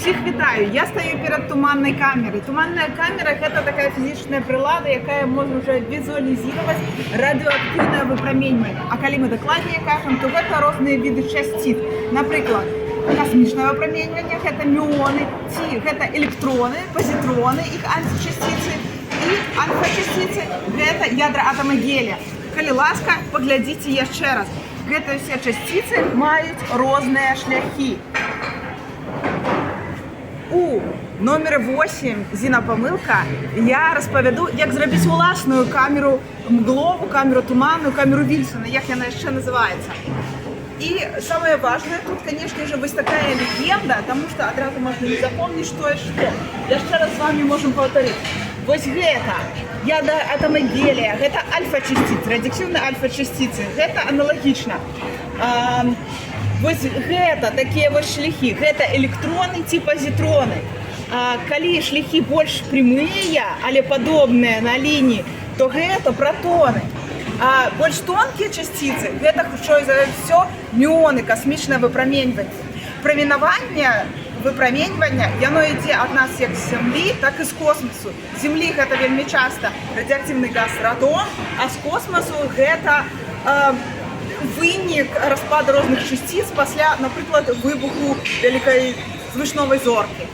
Всіх вітаю! Я стою перед туманнай камерай. Туманная камера – гэта такая фізічная прылада, якая можа ўжо візуалізаваць радыеактыўнае выпраменьванне. А калі мы дакладней кажам, то гэта розныя віды часціц. Напрыклад, касмічнае выпраменьванне – гэта мюоны, ці гэта электроны, пазітроны, іх антычасціцы, і альфа-часціцы – гэта ядра атама гелія. Калі ласка, паглядзіце яшчэ раз. Гэтыя ўсе часціцы маюць розныя шляхі. У номер 8 «Зінапамылка» я распавяду, як зрабіць уласную камеру мглову, камеру туманную, камеру Вільсона, як яна яшчэ называецца. И самое важное тут, конечно же, вось такая легенда, потому что одразу можно не запомнить, что и что. Яшчэ раз с вами можем повторить. Вось гэта ядра атама гелія, гэта альфа-часціцы, радыеактыўныя альфа-часціцы, гэта аналагічна. Вось гэта такія вось шляхі, гэта электроны ці пазітроны. Калі шляхі больш прямыя, але падобныя на лініі, то гэта протоны. А больш тонкія часціцы, гэта хутчэй за ўсё мюоны, касмічнае выпраменьванне. Прамінаванне выпраменьвання, яно ідзе ад нас як з зямлі, так і з космасу. З зямлі гэта вельмі часта радыеактыўны газ радон, а з космасу гэта вынік распаду розных часціц пасля, напрыклад, выбуху вялікай звышновай зоркі.